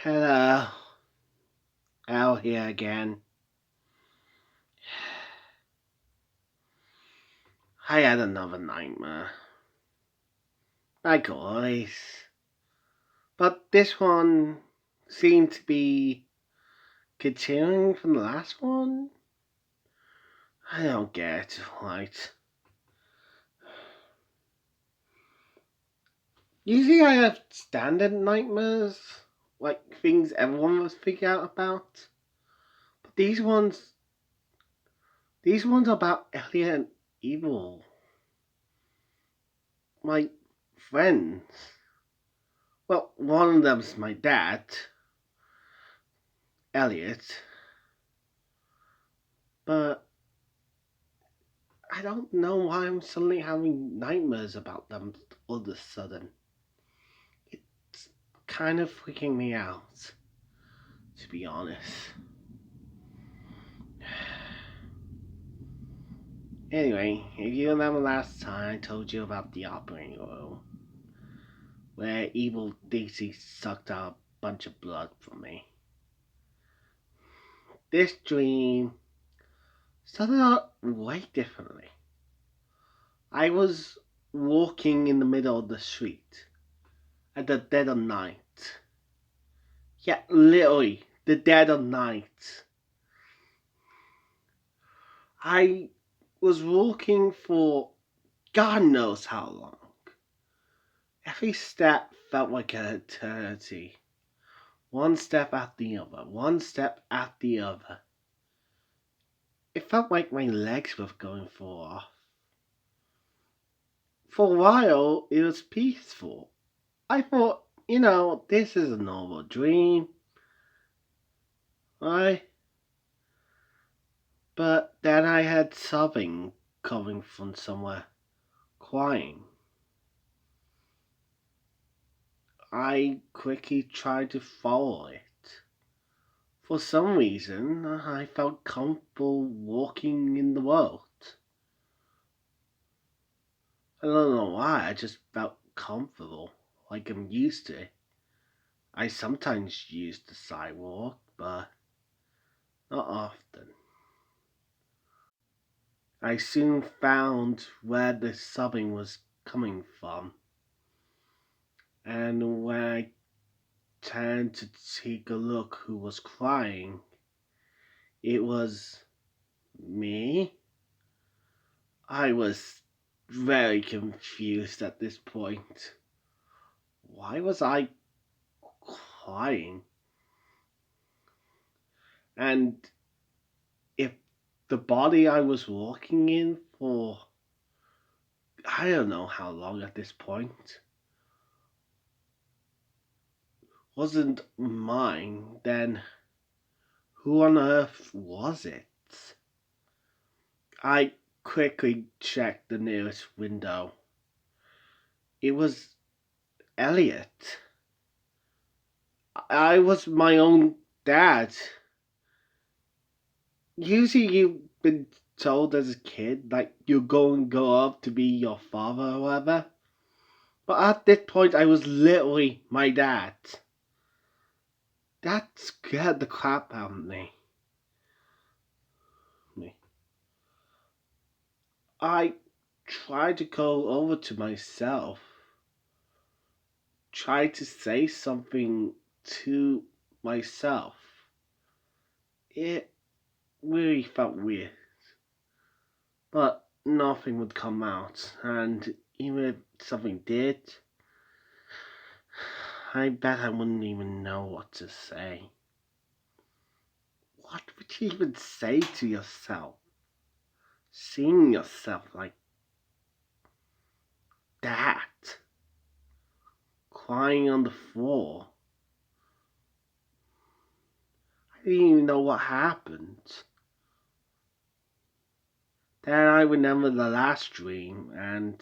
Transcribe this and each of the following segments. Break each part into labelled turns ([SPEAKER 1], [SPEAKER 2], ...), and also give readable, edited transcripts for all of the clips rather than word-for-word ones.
[SPEAKER 1] Hello, Al here again. I had another nightmare, like always, but this one seemed to be continuing from the last one. I don't get it right. Usually I have standard nightmares, like things everyone must figure out about, but these ones are about Elliot and Evil, my friends. Well, one of them's my dad, Elliot, but I don't know why I'm suddenly having nightmares about them all of a sudden. It's kind of freaking me out, to be honest. Anyway, if you remember last time I told you about the operating room, where evil Daisy sucked out a bunch of blood from me. This dream started out way differently. I was walking in the middle of the street at the dead of night. Yeah, literally, the dead of night. I was walking for God knows how long. Every step felt like an eternity. One step after the other, one step after the other. It felt like my legs were going to fall off. For a while, it was peaceful. I thought, this is a normal dream, right? But then I had sobbing coming from somewhere, crying. I quickly tried to follow it. For some reason, I felt comfortable walking in the world. I don't know why, I just felt comfortable, like I'm used to it. I sometimes use the sidewalk, but not often. I soon found where the sobbing was coming from, and when I turned to take a look who was crying, it was me. I was very confused at this point. Why was I crying? And if the body I was walking in for, I don't know how long at this point, wasn't mine, then who on earth was it? I quickly checked the nearest window. It was Elliot. I was my own dad. Usually you've been told as a kid like you're going to grow up to be your father or whatever. But at this point I was literally my dad. That scared the crap out of me. I tried to go over to myself, tried to say something to myself. It really felt weird. But nothing would come out, and even if something did, I bet I wouldn't even know what to say. What would you even say to yourself? Seeing yourself like that, crying on the floor. I didn't even know what happened. Then I remembered the last dream and,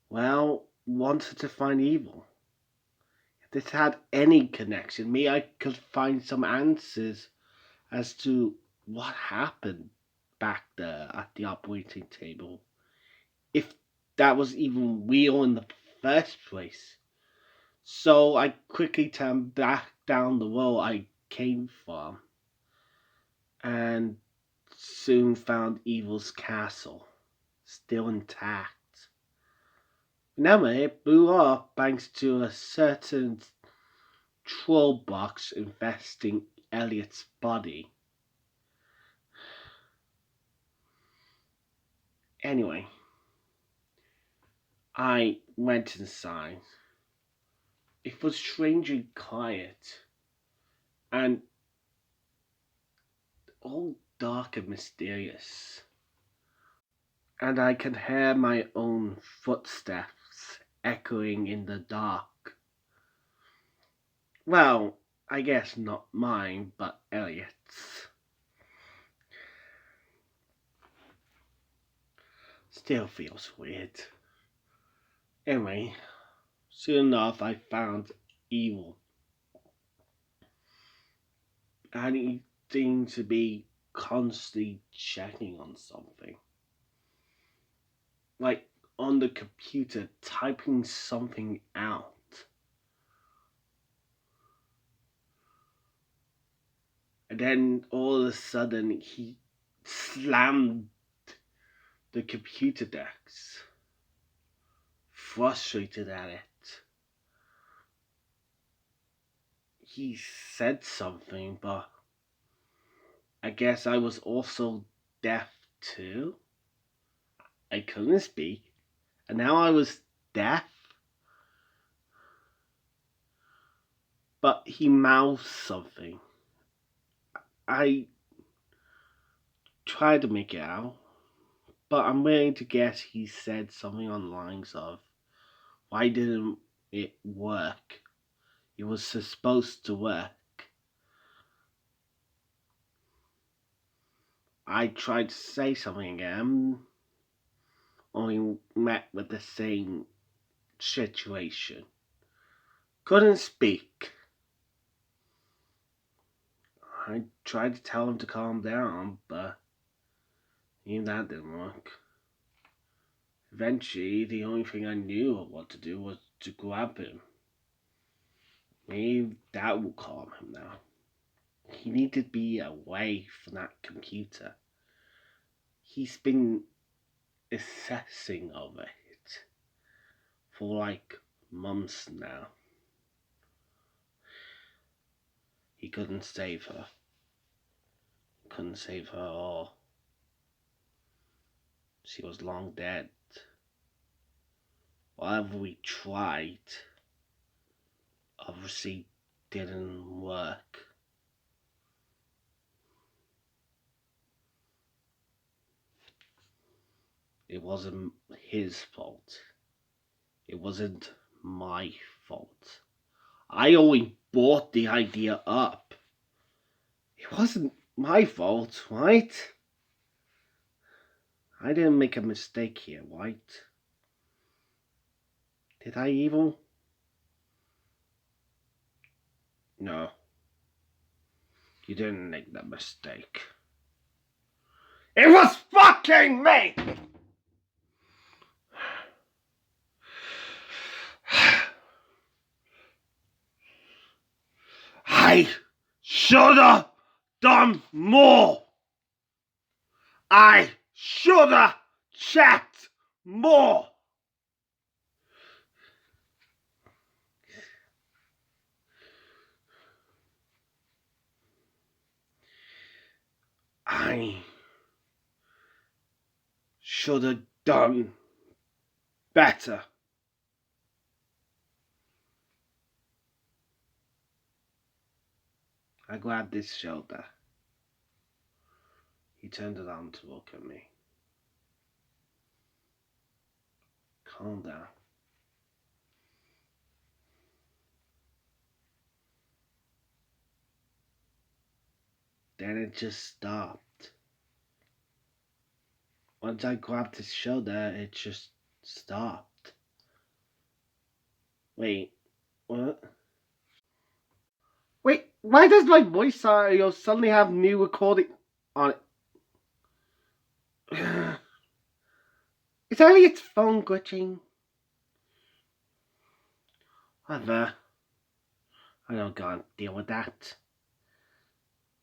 [SPEAKER 1] well, wanted to find evil. If this had any connection, maybe I could find some answers as to what happened back there at the operating table. If that was even real in the first place. So I quickly turned back down the road I came from and soon found Evil's castle, still intact. Remember, it blew up thanks to a certain troll box infesting Elliot's body. Anyway, I went inside. It was strangely quiet and all dark and mysterious. And I could hear my own footsteps echoing in the dark. Well, I guess not mine, but Elliot's. Still feels weird. Anyway, soon enough I found Evil. And he seemed to be constantly checking on something. Like on the computer, typing something out. And then all of a sudden he slammed the computer desk, frustrated at it. He said something, but I guess I was also deaf too. I couldn't speak, and now I was deaf. But he mouthed something. I tried to make it out, but I'm willing to guess he said something on the lines of, why didn't it work? It was supposed to work. I tried to say something again, only met with the same situation. Couldn't speak. I tried to tell him to calm down, but even that didn't work. Eventually, the only thing I knew what to do was to grab him. Maybe that will calm him now. He needed to be away from that computer. He's been obsessing over it for like months now. He couldn't save her. Couldn't save her at all. She was long dead. Whatever we tried, obviously didn't work. It wasn't his fault. It wasn't my fault. I only brought the idea up. It wasn't my fault, right? I didn't make a mistake here, right? Did I, Evil? No. You didn't make that mistake. It was fucking me! I shoulda done more. I shoulda checked more. I shoulda done better. I grabbed his shoulder. He turned around to look at me. Calm down. Then it just stopped. Once I grabbed his shoulder, it just stopped. Wait, what? Wait, why does my voice suddenly have new recording on it? Is Elliot's phone glitching? Whatever. I don't gotta deal with that.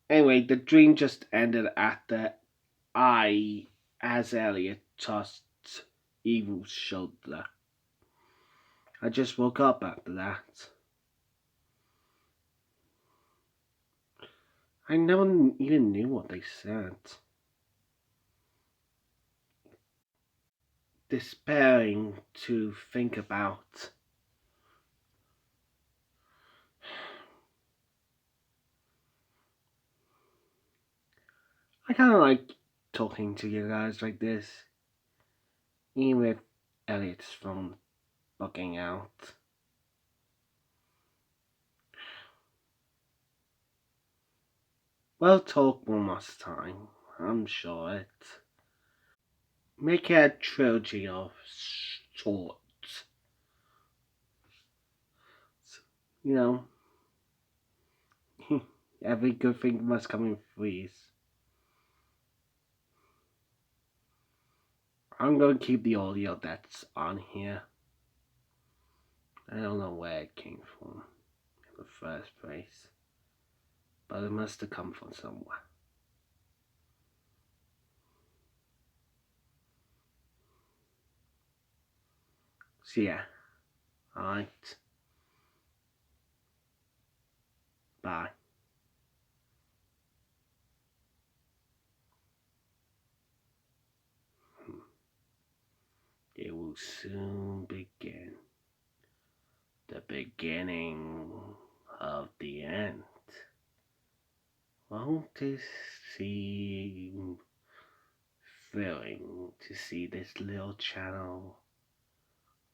[SPEAKER 1] Anyway, the dream just ended after I, as Elliot, touched Evil's shoulder. I just woke up after that. I never even knew what they said. Despairing to think about. I kind of like talking to you guys like this, even if Elliot's phone bugging out. We'll talk one last time, I'm sure it. Make it a trilogy of sorts. You know, every good thing must come in threes. I'm gonna keep the audio that's on here. I don't know where it came from in the first place, but it must have come from somewhere. So yeah, alright. Bye. It will soon begin. The beginning of the end. Won't it seem thrilling to see this little channel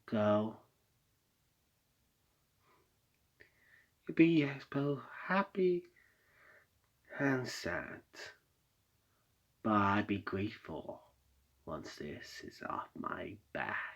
[SPEAKER 1] go? You'll be both happy and sad, but I'd be grateful once this is off my back.